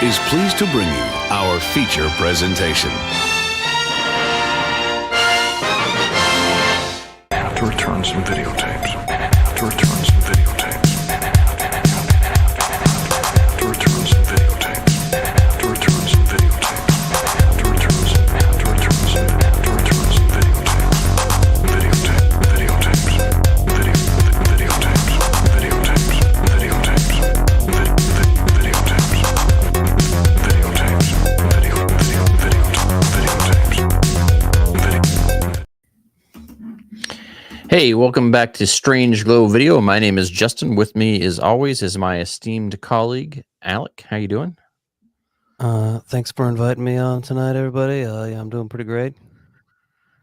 is pleased to bring you our feature presentation. Have to return some videotapes. Have to return some videotapes. Have to return some videotapes. Have to return some videotapes. Have to return some videotapes. Hey, welcome back to Strange Glow Video. My name is Justin. With me, as always, is my esteemed colleague, Alec. How you doing? Thanks for inviting me on tonight, everybody. Yeah, I'm doing pretty great.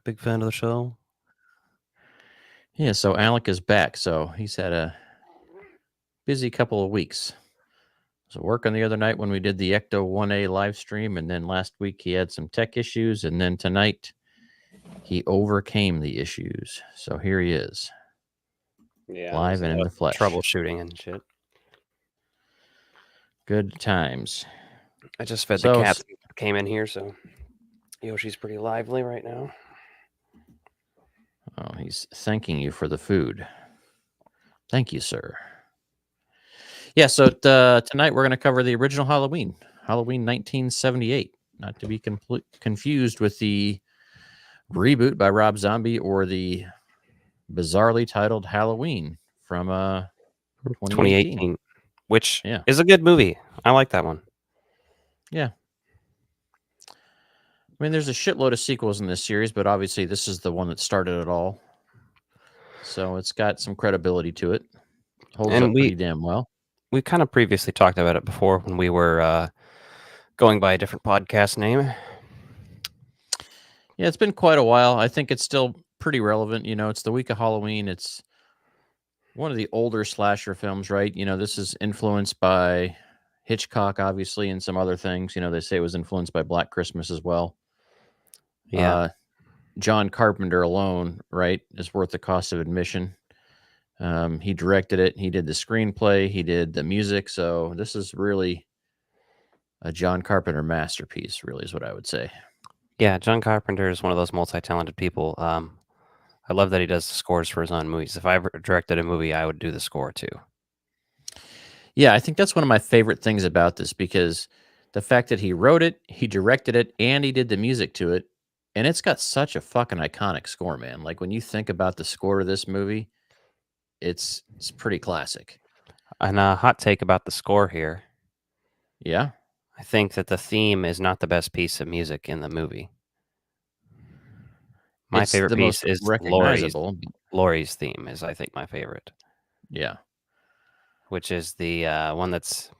Big fan of the show. Yeah, so Alec is back. So he's had a busy couple of weeks. So working the other night when we did the Ecto 1A live stream, and then last week he had some tech issues, and then tonight he overcame the issues. So here he is. Yeah, live and in the flesh. Troubleshooting and shit. Good times. I just fed the cats. Came in here, so Yoshi's pretty lively right now. Oh, he's thanking you for the food. Thank you, sir. Yeah, so tonight we're going to cover the original Halloween 1978. Not to be confused with the reboot by Rob Zombie or the bizarrely titled Halloween from 2018, which is a good movie. I like that one. Yeah. I mean, there's a shitload of sequels in this series, but obviously this is the one that started it all. So it's got some credibility to it. Holds up pretty damn well. We kind of previously talked about it before when we were going by a different podcast name. Yeah, it's been quite a while. I think it's still pretty relevant. You know, it's the week of Halloween. It's one of the older slasher films, right? You know, this is influenced by Hitchcock, obviously, and some other things. You know, they say it was influenced by Black Christmas as well. Yeah. John Carpenter alone, right, is worth the cost of admission. He directed it. He did the screenplay. He did the music. So this is really a John Carpenter masterpiece, really is what I would say. Yeah, John Carpenter is one of those multi-talented people. I love that he does the scores for his own movies. If I ever directed a movie, I would do the score too. Yeah, I think that's one of my favorite things about this, because the fact that he wrote it, he directed it, and he did the music to it, and it's got such a fucking iconic score, man. Like when you think about the score of this movie, it's pretty classic. And a hot take about the score here. Yeah. I think that the theme is not the best piece of music in the movie. My favorite piece is Laurie's theme is, I think, my favorite. Yeah. Which is the one that's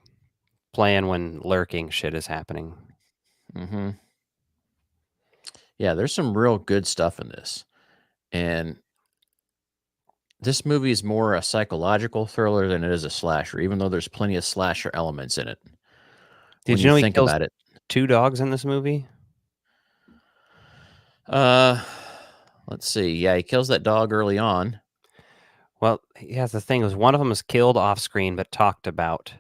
playing when lurking shit is happening. Mm-hmm. Yeah, there's some real good stuff in this. And this movie is more a psychological thriller than it is a slasher, even though there's plenty of slasher elements in it. Did you know he kills 2 dogs in this movie? Let's see. Yeah, he kills that dog early on. Well, the thing is, one of them is killed off screen but talked about.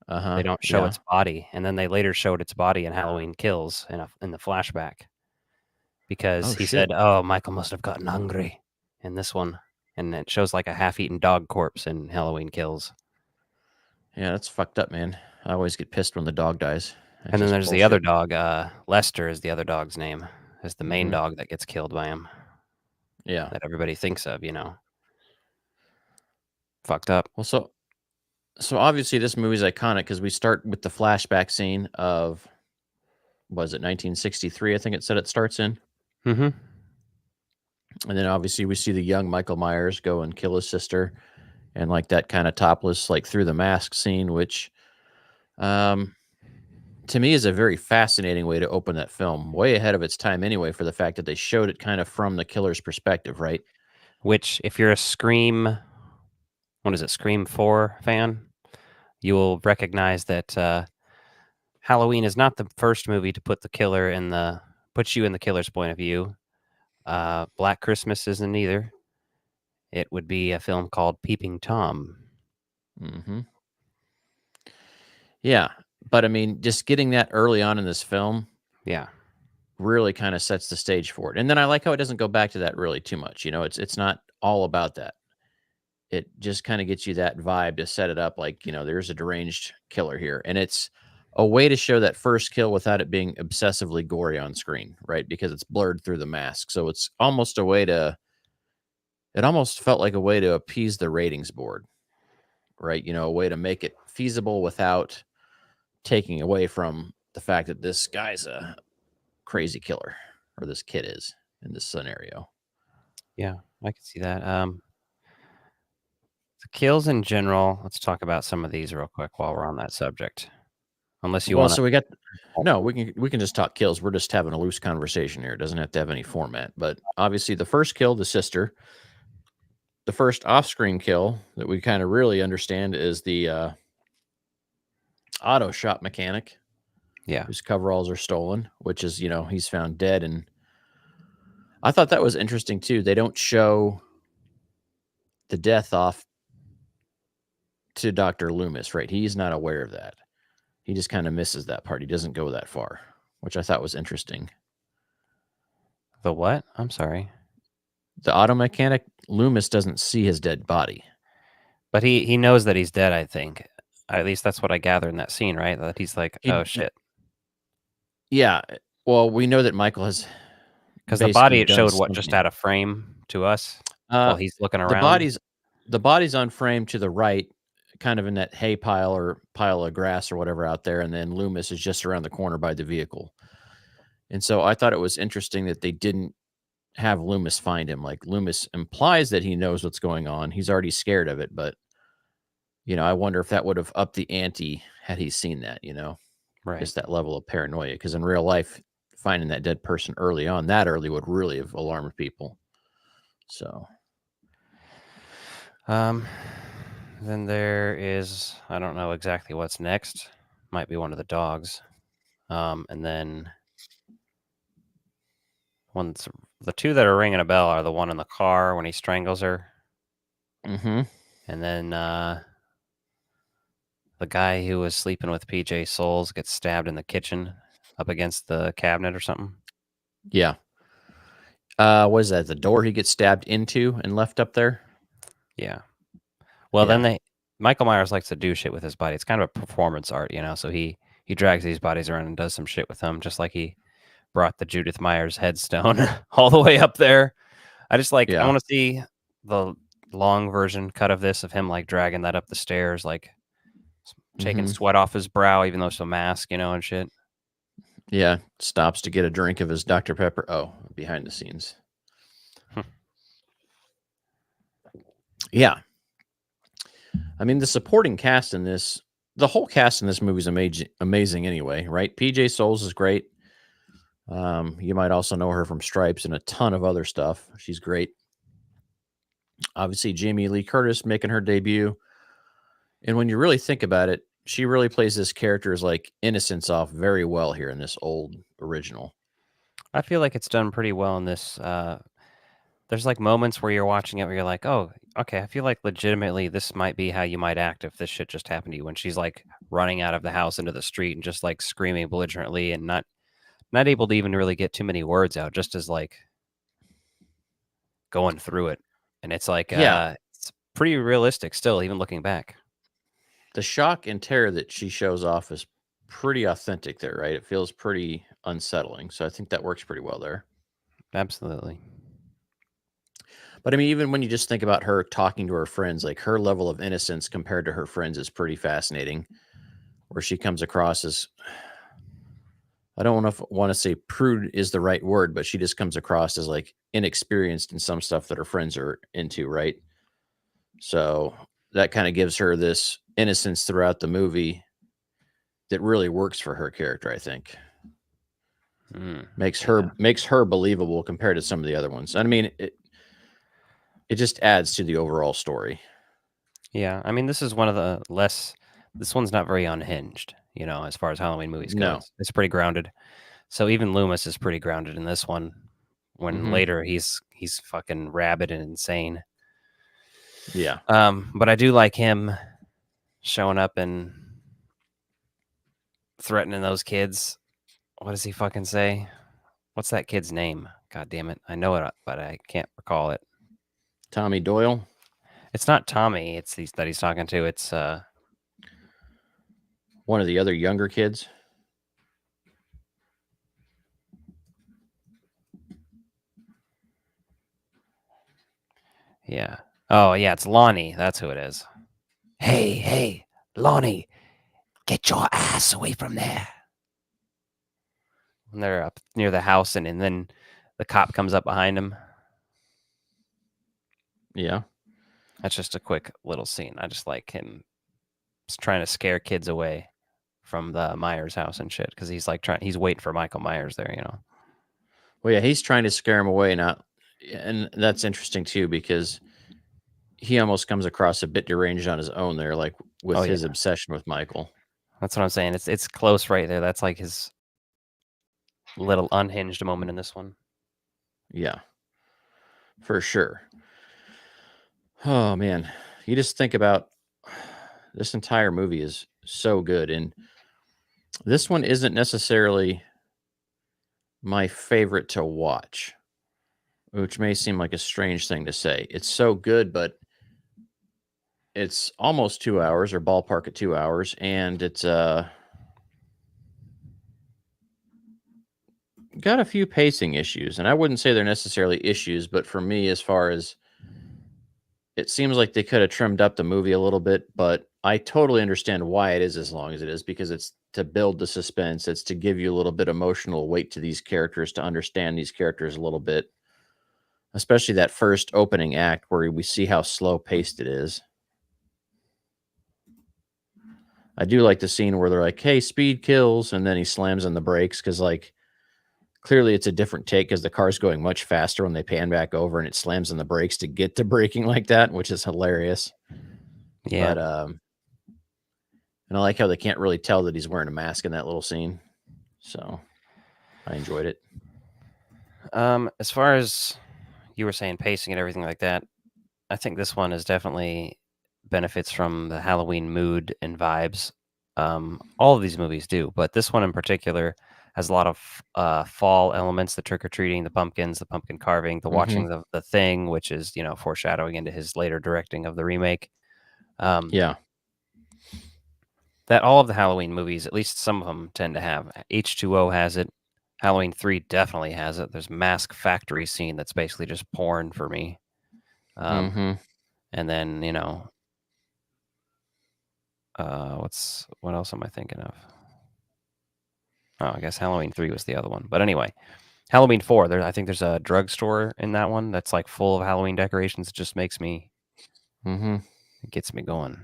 They don't show its body, and then they later showed its body in Halloween Kills in the flashback, because he said, "Oh, Michael must have gotten hungry," in this one, and it shows like a half-eaten dog corpse in Halloween Kills. Yeah, that's fucked up, man. I always get pissed when the dog dies. And then there's the other dog. Lester is the other dog's name. Is the main dog that gets killed by him. Yeah, that everybody thinks of. You know, fucked up. Well, so obviously this movie is iconic because we start with the flashback scene of, was it 1963? I think it said it starts in. Mm-hmm. And then obviously we see the young Michael Myers go and kill his sister, and like that kind of topless, like through the mask scene, which, to me is a very fascinating way to open that film. Way ahead of its time anyway, for the fact that they showed it kind of from the killer's perspective, right? Which, if you're a Scream 4 fan, you will recognize that Halloween is not the first movie to put you in the killer's point of view. Black Christmas isn't either. It would be a film called Peeping Tom. Mm-hmm. Yeah, But I mean, just getting that early on in this film Yeah. really kind of sets the stage for it. And then I like how it doesn't go back to that really too much. It's not all about that. It just kind of gets you that vibe to set it up like, there's a deranged killer here. And it's a way to show that first kill without it being obsessively gory on screen, right? Because it's blurred through the mask. So it's almost it almost felt like a way to appease the ratings board, right? A way to make it feasible without taking away from the fact that this guy's a crazy killer, or this kid is in this scenario. Yeah, I can see that. The kills in general, let's talk about some of these real quick while we're on that subject. Unless you Well, want so to. we can just talk kills. We're just having a loose conversation here. It doesn't have to have any format. But obviously the first kill, the sister, the first off-screen kill that we kind of really understand is the auto shop mechanic. Yeah. Whose coveralls are stolen, which is, he's found dead. And I thought that was interesting too. They don't show the death off to Dr. Loomis, right? He's not aware of that. He just kind of misses that part. He doesn't go that far, which I thought was interesting. The what? I'm sorry. The auto mechanic, Loomis doesn't see his dead body. But he knows that he's dead, I think. At least that's what I gather in that scene, right? That he's like, oh, shit. Yeah. Well, we know that Michael has... Because the body, it showed what, just out of frame to us while he's looking around? The body's on frame to the right, kind of in that hay pile or pile of grass or whatever out there, and then Loomis is just around the corner by the vehicle. And so I thought it was interesting that they didn't have Loomis find him. Like, Loomis implies that he knows what's going on. He's already scared of it, but I wonder if that would have upped the ante had he seen that, Right. Just that level of paranoia. Because in real life, finding that dead person that early would really have alarmed people. So, then there is, I don't know exactly what's next. Might be one of the dogs. And then the two that are ringing a bell are the one in the car when he strangles her. mm-hmm. And then the guy who was sleeping with PJ Souls gets stabbed in the kitchen up against the cabinet or something. Yeah. What is that? The door he gets stabbed into and left up there? Yeah. Well, then Michael Myers likes to do shit with his body. It's kind of a performance art, so he drags these bodies around and does some shit with them, just like he brought the Judith Myers headstone all the way up there. I just I want to see the long version cut of this, of him dragging that up the stairs, taking sweat off his brow, even though it's a mask, and shit. Yeah, stops to get a drink of his Dr. Pepper. Oh, behind the scenes. Yeah. I mean, the supporting cast in this, the whole cast in this movie is amazing anyway, right? PJ Souls is great. You might also know her from Stripes and a ton of other stuff. She's great. Obviously, Jamie Lee Curtis making her debut. And when you really think about it, she really plays this character's innocence off very well here in this old original. I feel like it's done pretty well in this. There's moments where you're watching it where you're like, oh, okay, I feel like legitimately this might be how you might act if this shit just happened to you, when she's running out of the house into the street and just screaming belligerently and not able to even really get too many words out, just as going through it. And it's it's pretty realistic still, even looking back. The shock and terror that she shows off is pretty authentic there, right? It feels pretty unsettling. So I think that works pretty well there. Absolutely. But I mean, even when you just think about her talking to her friends, her level of innocence compared to her friends is pretty fascinating. Where she comes across as, I don't want to say prude is the right word, but she just comes across as inexperienced in some stuff that her friends are into, right? So that kind of gives her this innocence throughout the movie that really works for her character, I think. Makes her believable compared to some of the other ones. I mean, it just adds to the overall story. Yeah, I mean, this is one of the this one's not very unhinged, as far as Halloween movies go. No. It's pretty grounded. So even Loomis is pretty grounded in this one, when later he's fucking rabid and insane. Yeah. But I do like him showing up and threatening those kids. What does he fucking say? What's that kid's name? God damn it. I know it, but I can't recall it. Tommy Doyle? It's not Tommy. It's that he's talking to. It's one of the other younger kids. Yeah. Oh, yeah, it's Lonnie. That's who it is. Hey, Lonnie, get your ass away from there. And they're up near the house, and then the cop comes up behind him. Yeah. That's just a quick little scene. I just like him trying to scare kids away from the Myers house and shit, because he's like he's waiting for Michael Myers there, you know. Well, yeah, he's trying to scare him away now, and that's interesting too, because he almost comes across a bit deranged on his own there, like with his obsession with Michael. That's what I'm saying. It's close right there. That's like his little unhinged moment in this one. Yeah, for sure. Oh man, you just think about this entire movie is so good, and this one isn't necessarily my favorite to watch, which may seem like a strange thing to say. It's so good, but it's almost 2 hours, or ballpark at 2 hours, and it's got a few pacing issues, and I wouldn't say they're necessarily issues, but for me, as far as it seems like they could have trimmed up the movie a little bit, but I totally understand why it is as long as it is, because it's to build the suspense. It's to give you a little bit emotional weight to these characters, to understand these characters a little bit, especially that first opening act where we see how slow paced it is. I do like the scene where they're like, hey, speed kills, and then he slams on the brakes, because like clearly it's a different take because the car's going much faster when they pan back over, and it slams on the brakes to get to braking like that, which is hilarious. Yeah. But and I like how they can't really tell that he's wearing a mask in that little scene. So I enjoyed it. As far as you were saying, pacing and everything like that, I think this one is definitely benefits from the Halloween mood and vibes. All of these movies do, but this one in particular has a lot of fall elements: the trick or treating, the pumpkins, the pumpkin carving, the watching the Thing, which is foreshadowing into his later directing of the remake. Yeah. That all of the Halloween movies, at least some of them, tend to have. H2O has it. Halloween 3 definitely has it. There's Mask Factory scene that's basically just porn for me. And then, what else am I thinking of? Oh, I guess Halloween 3 was the other one. But anyway, Halloween 4, I think there's a drugstore in that one that's like full of Halloween decorations. It just makes me, it gets me going.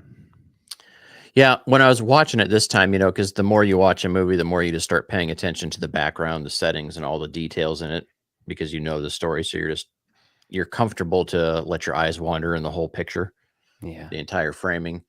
Yeah, when I was watching it this time, because the more you watch a movie, the more you just start paying attention to the background, the settings, and all the details in it, because you know the story. So you're comfortable to let your eyes wander in the whole picture, the entire framing.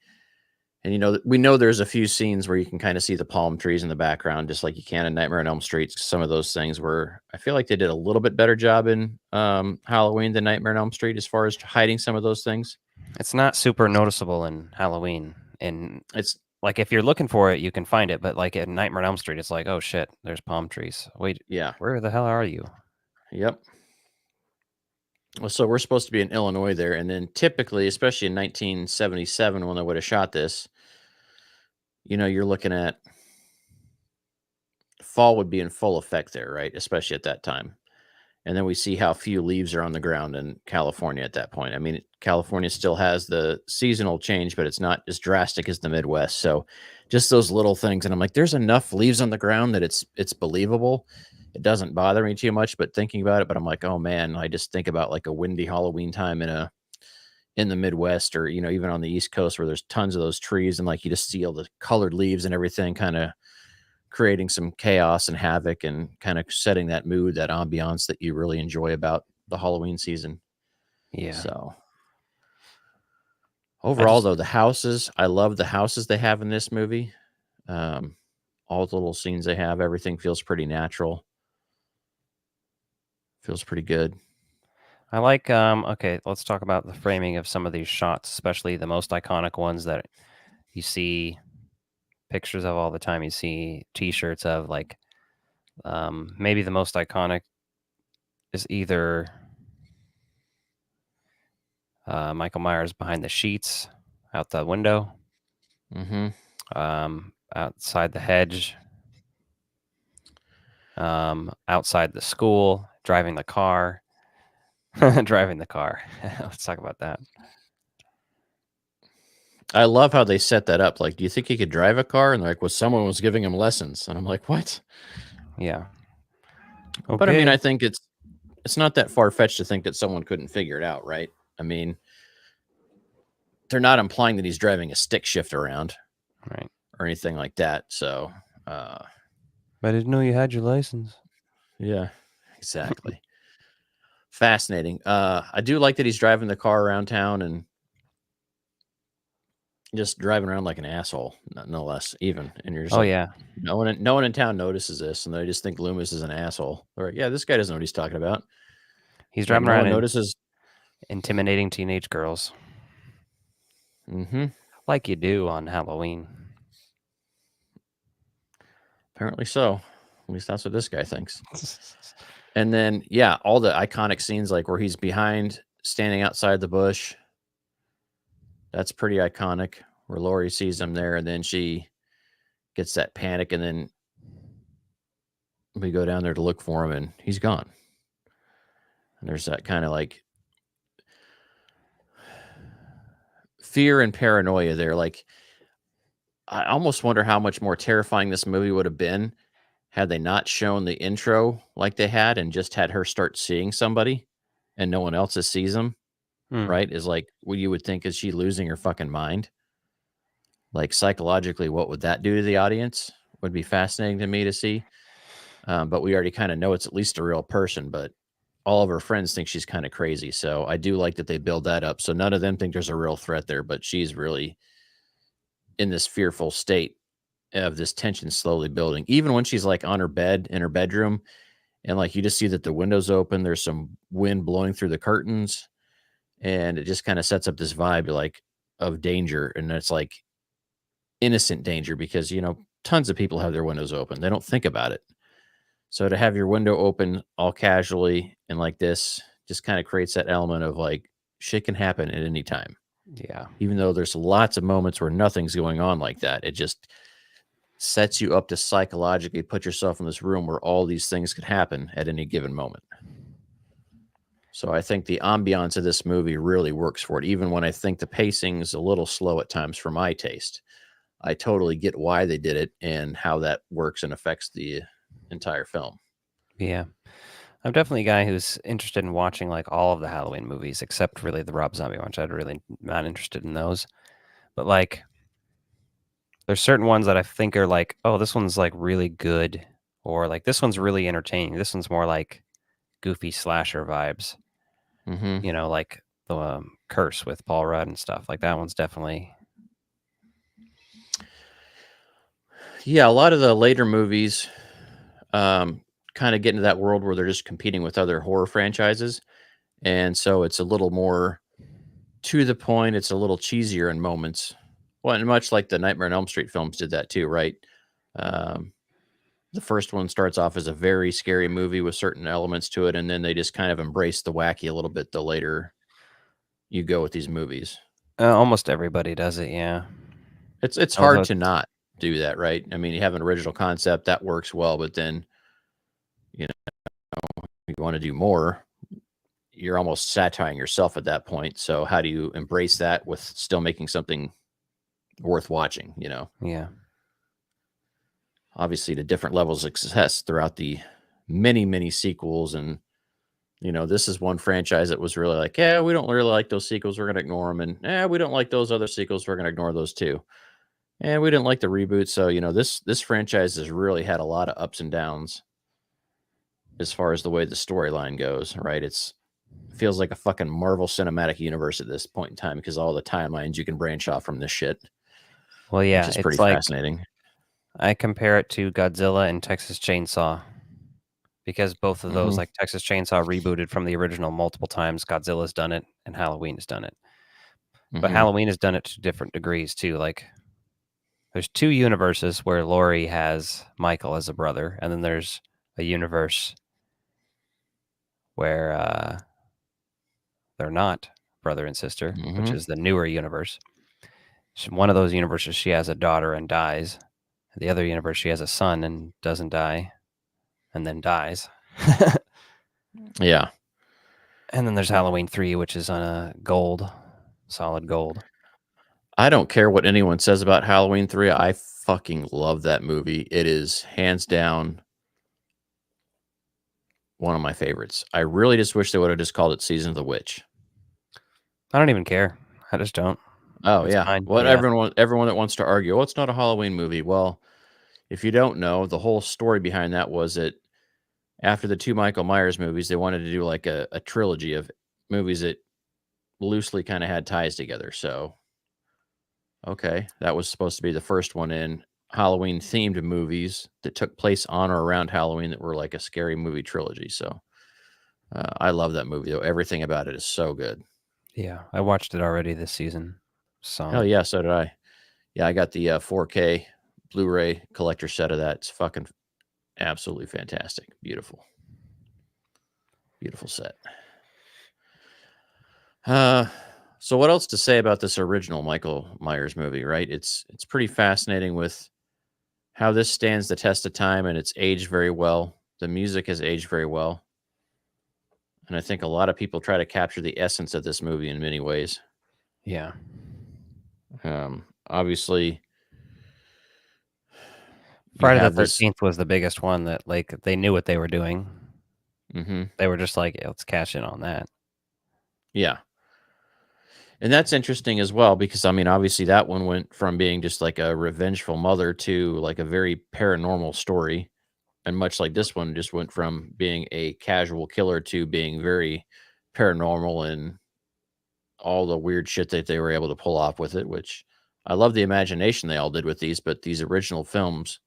And we know there's a few scenes where you can kind of see the palm trees in the background, just like you can in Nightmare on Elm Street. Some of those things where I feel like they did a little bit better job in Halloween than Nightmare on Elm Street as far as hiding some of those things. It's not super noticeable in Halloween, and it's like if you're looking for it, you can find it. But like at Nightmare on Elm Street, it's like, oh shit, there's palm trees. Wait, yeah, where the hell are you? Yep. Well, so we're supposed to be in Illinois there, and then typically, especially in 1977, when they would have shot this, you're looking at fall would be in full effect there, right? Especially at that time. And then we see how few leaves are on the ground in California at that point. I mean, California still has the seasonal change, but it's not as drastic as the Midwest. So just those little things. And I'm like, there's enough leaves on the ground that it's believable. It doesn't bother me too much, but thinking about it, but I'm like, oh man, I just think about like a windy Halloween time in the Midwest, or, even on the East Coast where there's tons of those trees, and like you just see all the colored leaves and everything kind of creating some chaos and havoc, and kind of setting that mood, that ambiance that you really enjoy about the Halloween season. Yeah. So overall, though, I love the houses they have in this movie. All the little scenes they have, everything feels pretty natural. Feels pretty good. I like, okay, let's talk about the framing of some of these shots, especially the most iconic ones that you see pictures of all the time. You see T-shirts of like, maybe the most iconic is either Michael Myers behind the sheets out the window, outside the hedge, outside the school, driving the car. Driving the car. Let's talk about that. I love how they set that up. Like, do you think he could drive a car? And they're like, well, someone was giving him lessons. And I'm like, what? Yeah. Okay. But I mean, I think it's not that far-fetched to think that someone couldn't figure it out, right? I mean, they're not implying that he's driving a stick shift around, right, or anything like that. So, I didn't know you had your license. Yeah, exactly. Fascinating. I do like that he's driving the car around town and just driving around like an asshole, no less. Even, and you're just no one in town notices this, and they just think Loomis is an asshole. They're like, yeah, this guy doesn't know what he's talking about. He's driving around, notices, intimidating teenage girls. Like you do on Halloween. Apparently so. At least that's what this guy thinks. And then, yeah, all the iconic scenes, like where he's behind, standing outside the bush. That's pretty iconic. Where Laurie sees him there, and then she gets that panic, and then we go down there to look for him, and he's gone. And there's that kind of like fear and paranoia there. Like, I almost wonder how much more terrifying this movie would have been had they not shown the intro like they had and just had her start seeing somebody and no one else sees them, right? Is like what you would think, is she losing her fucking mind? Like, psychologically, what would that do to the audience? Would be fascinating to me to see. But we already kind of know it's at least a real person, but all of her friends think she's kind of crazy. So I do like that they build that up. So none of them think there's a real threat there, but she's really in this fearful state of this tension slowly building. Even when she's like on her bed in her bedroom, and like you just see that the window's open, there's some wind blowing through the curtains, and it just kind of sets up this vibe like of danger. And it's like innocent danger, because, you know, tons of people have their windows open. They don't think about it. So to have your window open all casually and like this just kind of creates that element of like shit can happen at any time. Yeah. Even though there's lots of moments where nothing's going on like that, it just sets you up to psychologically put yourself in this room where all these things could happen at any given moment. So I think the ambiance of this movie really works for it. Even when I think the pacing is a little slow at times for my taste, I totally get why they did it and how that works and affects the entire film. Yeah. I'm definitely a guy who's interested in watching like all of the Halloween movies, except really the Rob Zombie ones. I'm really not interested in those. But like, there's certain ones that I think are like, oh, this one's like really good, or like this one's really entertaining. This one's more like goofy slasher vibes. You know, like the Curse with Paul Rudd and stuff. Like that one's definitely. Yeah, a lot of the later movies kind of get into that world where they're just competing with other horror franchises. And so it's a little more to the point. It's a little cheesier in moments. Well, and much like the Nightmare on Elm Street films did that too, right? The first one starts off as a very scary movie with certain elements to it, and then they just kind of embrace the wacky a little bit the later you go with these movies. Almost everybody does it, yeah. It's hard to not do that, right? I mean, you have an original concept that works well, but then, you know, if you want to do more, you're almost satiring yourself at that point. So how do you embrace that with still making something worth watching, you know? Yeah. Obviously to different levels of success throughout the many, many sequels. And, you know, this is one franchise that was really like, yeah, we don't really like those sequels, we're going to ignore them. And yeah, we don't like those other sequels, we're going to ignore those too. And we didn't like the reboot. So, you know, this franchise has really had a lot of ups and downs as far as the way the storyline goes, right? It feels like a fucking Marvel Cinematic Universe at this point in time, because all the timelines you can branch off from this shit. Well, yeah, it's pretty fascinating. I compare it to Godzilla and Texas Chainsaw, because both of those, like Texas Chainsaw rebooted from the original multiple times. Godzilla's done it and Halloween has done it. But Halloween has done it to different degrees too. Like There's two universes where Laurie has Michael as a brother, and then there's a universe where they're not brother and sister, which is the newer universe. One of those universes, she has a daughter and dies. The other universe, she has a son and doesn't die, and then dies. Yeah. And then there's Halloween 3, which is on a solid gold. I don't care what anyone says about Halloween 3. I fucking love that movie. It is hands down one of my favorites. I really just wish they would have just called it Season of the Witch. I don't even care. I just don't. Oh, It's yeah. fine. What Yeah. everyone that wants to argue, oh, it's not a Halloween movie. Well, if you don't know, the whole story behind that was that after the two Michael Myers movies, they wanted to do like a trilogy of movies that loosely kind of had ties together. So, okay, that was supposed to be the first one in Halloween themed movies that took place on or around Halloween that were like a scary movie trilogy. So, I love that movie though. Everything about it is so good. Yeah, I watched it already this season. Hell yeah, so did I. Yeah, I got the 4K Blu-ray collector set of that. It's fucking absolutely fantastic. Beautiful. Beautiful set. So what else to say about this original Michael Myers movie, right? It's pretty fascinating with how this stands the test of time, and it's aged very well. The music has aged very well. And I think a lot of people try to capture the essence of this movie in many ways. Yeah. Obviously, Friday the 13th was the biggest one that, like, they knew what they were doing. They were just like, yeah, let's cash in on that. Yeah. And that's interesting as well, because I mean, obviously that one went from being just like a revengeful mother to like a very paranormal story. And much like this one, just went from being a casual killer to being very paranormal and all the weird shit that they were able to pull off with it, which I love the imagination they all did with these, but these original films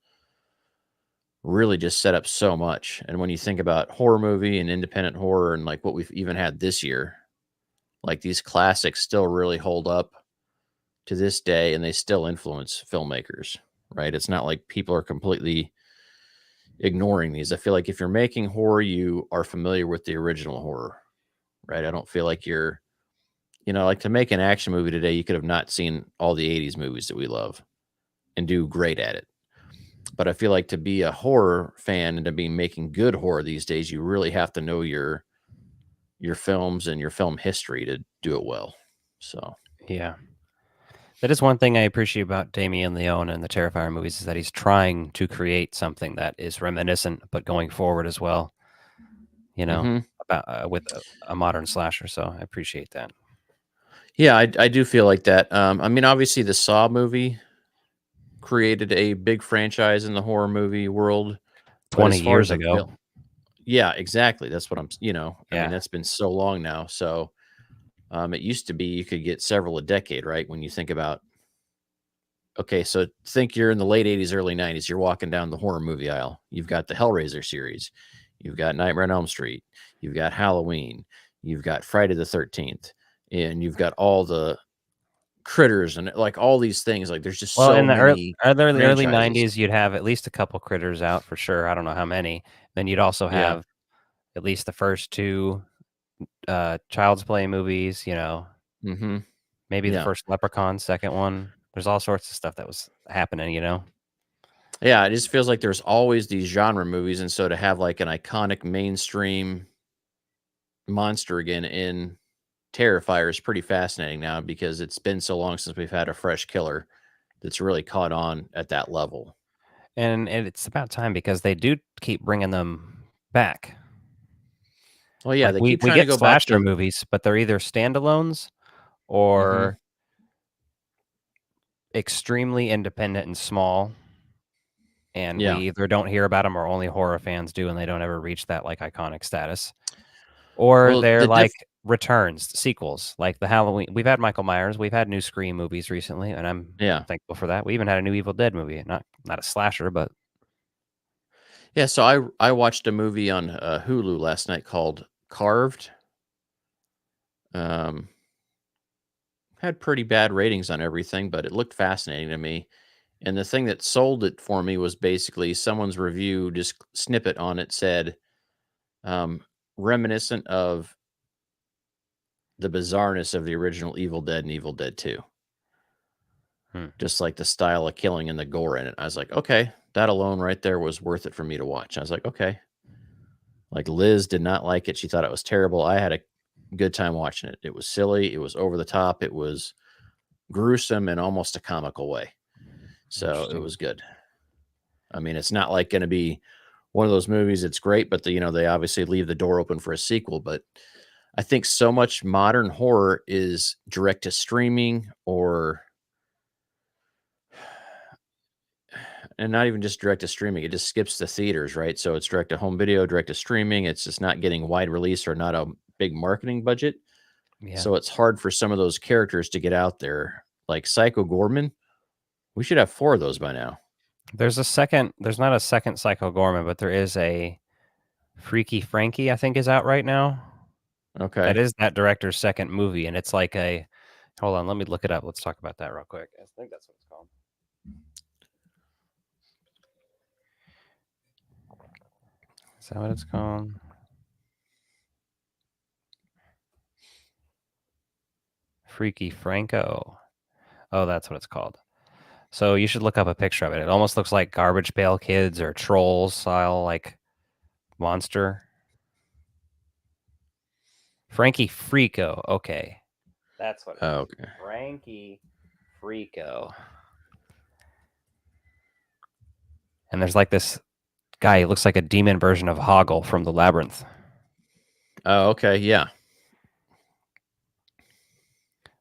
really just set up so much. And when you think about horror movie and independent horror and like what we've even had this year, like these classics still really hold up to this day and they still influence filmmakers, right? It's not like people are completely ignoring these. I feel like if you're making horror, you are familiar with the original horror, right? I don't feel like you're, like to make an action movie today, you could have not seen all the 80s movies that we love and do great at it. But I feel like to be a horror fan and to be making good horror these days, you really have to know your films and your film history to do it well. So, yeah. That is one thing I appreciate about Damien Leone and the Terrifier movies is that he's trying to create something that is reminiscent, but going forward as well. About with a modern slasher. So I appreciate that. Yeah, I do feel like that. I mean, obviously, the Saw movie created a big franchise in the horror movie world. 20 years ago. Yeah, exactly. That's what I'm. I mean, Yeah. that's been so long now. So, it used to be you could get several a decade, right? When you think about, okay, so think you're in the late 80s, early 90s. You're walking down the horror movie aisle. You've got the Hellraiser series. You've got Nightmare on Elm Street. You've got Halloween. You've got Friday the 13th. And you've got all the Critters and like all these things. Like there's just so in the many early franchises. 90s, you'd have at least a couple Critters out for sure. I don't know how many. Then you'd also have at least the first two Child's Play movies, Mm-hmm. maybe the first Leprechaun, second one. There's all sorts of stuff that was happening, Yeah, it just feels like there's always these genre movies, and so to have like an iconic mainstream monster again in Terrifier is pretty fascinating now because it's been so long since we've had a fresh killer that's really caught on at that level. And it's about time because they do keep bringing them back. Well, yeah, Like they we keep trying to get go back slasher to movies, but they're either standalones or extremely independent and small. And we either don't hear about them or only horror fans do, and they don't ever reach that like iconic status. Or Well, they're like returns, sequels, like the Halloween. We've had Michael Myers, we've had new Scream movies recently, and I'm thankful for that. We even had a new Evil Dead movie, not a slasher, but yeah. So I watched a movie on Hulu last night called Carved. Had pretty bad ratings on everything, but it looked fascinating to me. And the thing that sold it for me was basically someone's review, just snippet on it said, reminiscent of the bizarreness of the original Evil Dead and Evil Dead 2. Just like the style of killing and the gore in it. I was like, okay, that alone right there was worth it for me to watch. I was like, okay. Like Liz did not like it. She thought it was terrible. I had a good time watching it. It was silly. It was over the top. It was gruesome in almost a comical way. So it was good. I mean, it's not like going to be one of those movies. It's great, but they obviously leave the door open for a sequel. But I think so much modern horror is direct to streaming and not even just direct to streaming. It just skips the theaters, right? So it's direct to home video, direct to streaming. It's just not getting wide release or not a big marketing budget. Yeah. So it's hard for some of those characters to get out there. Like Psycho Gorman, we should have 4 of those by now. There's not a second Psycho Gorman, but there is a Freaky Frankie, I think, is out right now. Okay. That is that director's second movie, and it's like hold on, let me look it up. Let's talk about that real quick. I think that's what it's called. Is that what it's called? Freaky Franco. Oh, that's what it's called. So you should look up a picture of it. It almost looks like Garbage Pail Kids or Trolls style, like monster. Frankie Frico. Okay. That's what it is. Okay. Frankie Frico. And there's like this guy, he looks like a demon version of Hoggle from the Labyrinth. Oh, okay. Yeah.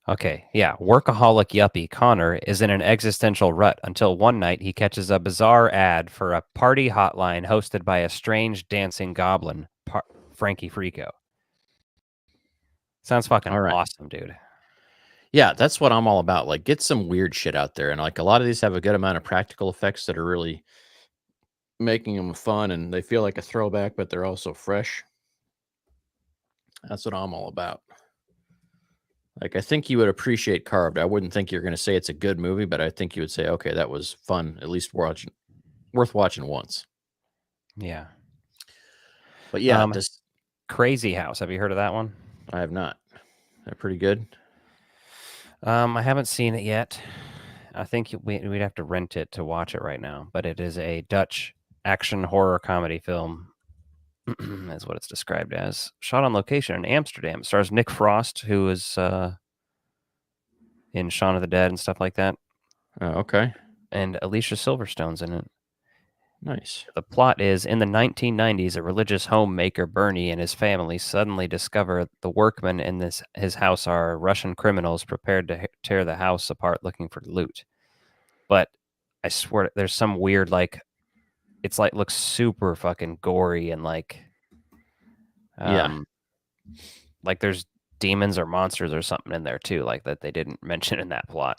Okay, yeah. Workaholic yuppie Connor is in an existential rut until one night he catches a bizarre ad for a party hotline hosted by a strange dancing goblin, Frankie Frico. Sounds fucking awesome, dude. Yeah, that's what I'm all about. Like, get some weird shit out there. And like a lot of these have a good amount of practical effects that are really making them fun and they feel like a throwback, but they're also fresh. That's what I'm all about. Like, I think you would appreciate Carved. I wouldn't think you're going to say it's a good movie, but I think you would say, okay, that was fun, at least worth watching once. Yeah. But yeah, Crazy House. Have you heard of that one? I have not. They're pretty good. I haven't seen it yet. I think we'd have to rent it to watch it right now, but it is a Dutch action horror comedy film. Is what it's described as. Shot on location in Amsterdam. It stars Nick Frost, who is in Shaun of the Dead and stuff like that. Oh, okay. And Alicia Silverstone's in it. Nice. The plot is, in the 1990s, a religious homemaker, Bernie, and his family suddenly discover the workmen in his house are Russian criminals prepared to tear the house apart looking for loot. But I swear, there's some weird, like, it's like looks super fucking gory and like, like there's demons or monsters or something in there too, like that they didn't mention in that plot,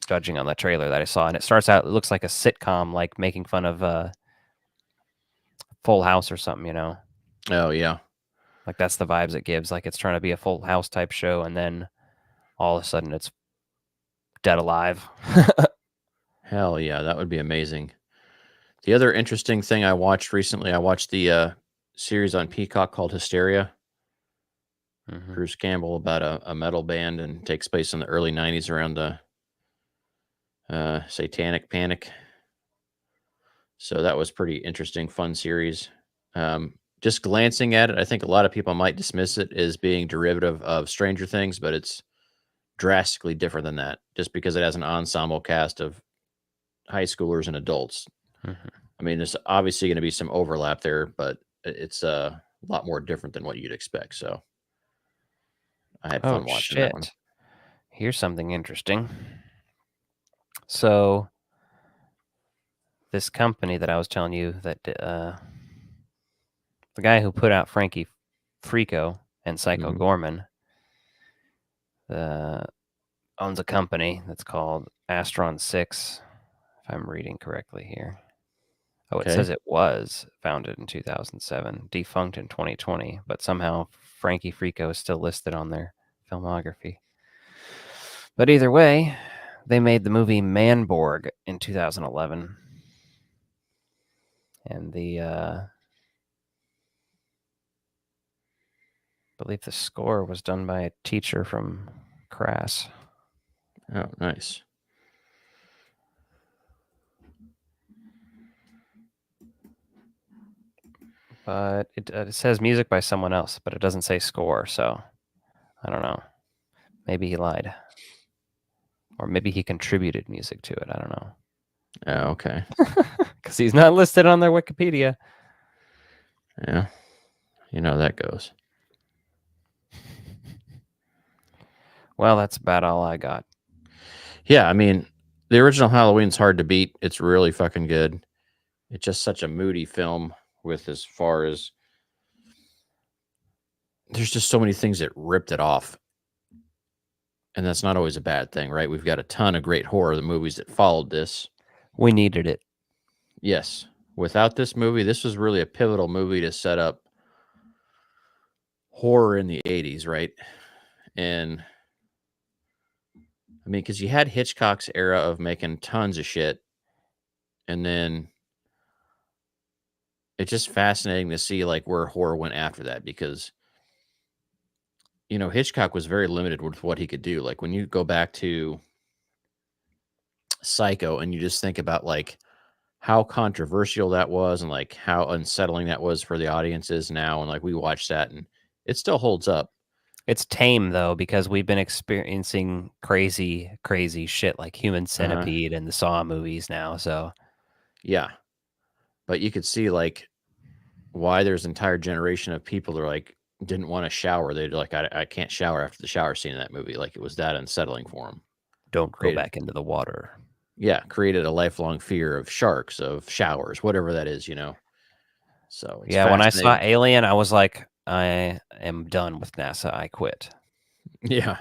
judging on the trailer that I saw. And it starts out, it looks like a sitcom, like making fun of Full House or something, you know? Oh, yeah. Like that's the vibes it gives. Like it's trying to be a Full House type show, and then all of a sudden it's dead alive. Hell yeah, that would be amazing. The other interesting thing I watched recently, I watched the series on Peacock called Hysteria. Bruce Campbell, about a metal band, and takes place in the early 90s around the Satanic Panic. So that was pretty interesting, fun series. Just glancing at it, I think a lot of people might dismiss it as being derivative of Stranger Things, but it's drastically different than that, just because it has an ensemble cast of high schoolers and adults. I mean, there's obviously going to be some overlap there, but it's a lot more different than what you'd expect. So I had fun watching that one. Here's something interesting. So this company that I was telling you that the guy who put out Frankie Frico and Psycho Gorman owns a company that's called Astron 6, if I'm reading correctly here. Oh, it says it was founded in 2007, defunct in 2020, but somehow Frankie Frico is still listed on their filmography. But either way, They made the movie Manborg in 2011. And I believe the score was done by a teacher from Crass. Oh, nice. But it says music by someone else, but it doesn't say score, so I don't know. Maybe he lied. Or maybe he contributed music to it. I don't know. Oh, okay. Because he's not listed on their Wikipedia. Yeah. You know how that goes. Well, that's about all I got. Yeah, I mean, the original Halloween's hard to beat. It's really fucking good. It's just such a moody film with as far as there's just so many things that ripped it off. And that's not always a bad thing, right? We've got a ton of great horror movies that followed this. We needed it. Yes. Without this movie, this was really a pivotal movie to set up horror in the 80s, right? And I mean, because you had Hitchcock's era of making tons of shit. And then it's just fascinating to see like where horror went after that because Hitchcock was very limited with what he could do. Like when you go back to Psycho and you just think about like how controversial that was and like how unsettling that was for the audiences now, and like we watch that and it still holds up. It's tame though, because we've been experiencing crazy shit like Human Centipede and the Saw movies now. So yeah, but you could see like why there's an entire generation of people that are like didn't want to shower. They're like, I can't shower after the shower scene in that movie. Like it was that unsettling for them. Don't go back into the water. Yeah, created a lifelong fear of sharks, of showers, whatever that is, So it's when I saw Alien, I was like, I am done with NASA. I quit. Yeah.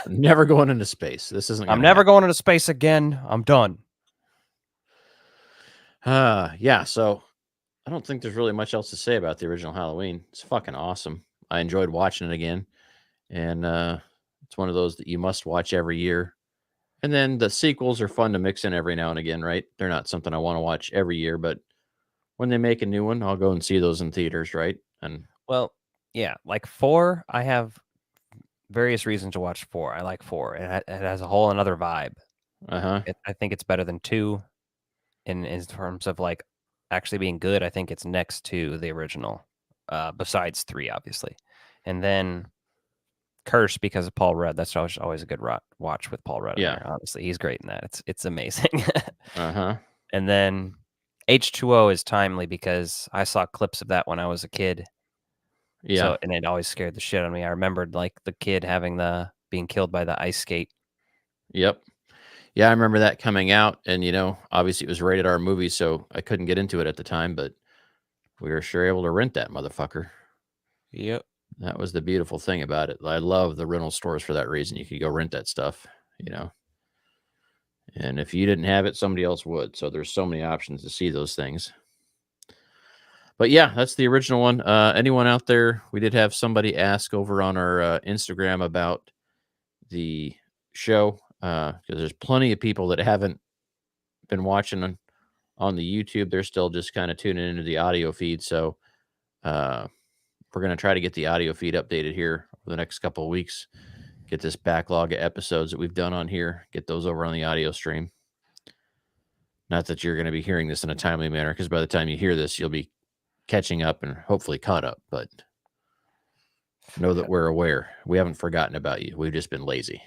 Never going into space. This isn't. I'm never going into space again. I'm done. Yeah. So I don't think there's really much else to say about the original Halloween. It's fucking awesome. I enjoyed watching it again, and it's one of those that you must watch every year. And then the sequels are fun to mix in every now and again, right? They're not something I want to watch every year, but when they make a new one, I'll go and see those in theaters, right? And well, yeah, like 4, I have various reasons to watch 4. I like 4. It has a whole another vibe. I think it's better than 2 in terms of like actually being good. I think it's next to the original, besides 3, obviously. And then Curse, because of Paul Rudd. That's always a good watch with Paul Rudd. Yeah, in there. Honestly, he's great in that. It's amazing. And then H2O is timely because I saw clips of that when I was a kid. Yeah. So, and it always scared the shit out of me. I remembered like the kid being killed by the ice skate. Yep. Yeah, I remember that coming out, and obviously it was rated R movie, so I couldn't get into it at the time, but we were sure able to rent that motherfucker. Yep. That was the beautiful thing about it. I love the rental stores for that reason. You could go rent that stuff, and if you didn't have it, somebody else would. So there's so many options to see those things. But yeah, that's the original one. Anyone out there? We did have somebody ask over on our Instagram about the show because there's plenty of people that haven't been watching on the YouTube. They're still just kind of tuning into the audio feed. So we're going to try to get the audio feed updated here over the next couple of weeks. Get this backlog of episodes that we've done on here, get those over on the audio stream. Not that you're going to be hearing this in a timely manner, because by the time you hear this, you'll be catching up and hopefully caught up. But know that we're aware. We haven't forgotten about you. We've just been lazy.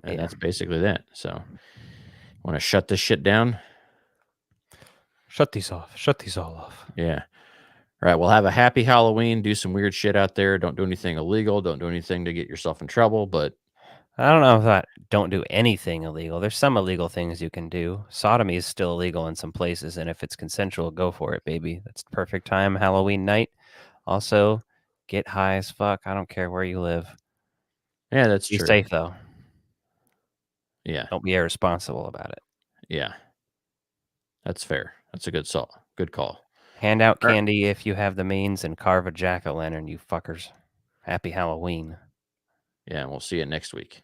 And that's basically that. So, want to shut this shit down? Shut these off. Shut these all off. Yeah. All right. Well, have a happy Halloween. Do some weird shit out there. Don't do anything illegal. Don't do anything to get yourself in trouble. But I don't know if that don't do anything illegal. There's some illegal things you can do. Sodomy is still illegal in some places, and if it's consensual, go for it, baby. That's the perfect time, Halloween night. Also, get high as fuck. I don't care where you live. Yeah, that's true. Be safe, though. Yeah. Don't be irresponsible about it. Yeah. That's fair. That's a good call. Hand out candy if you have the means and carve a jack-o'-lantern, you fuckers. Happy Halloween. Yeah, and we'll see you next week.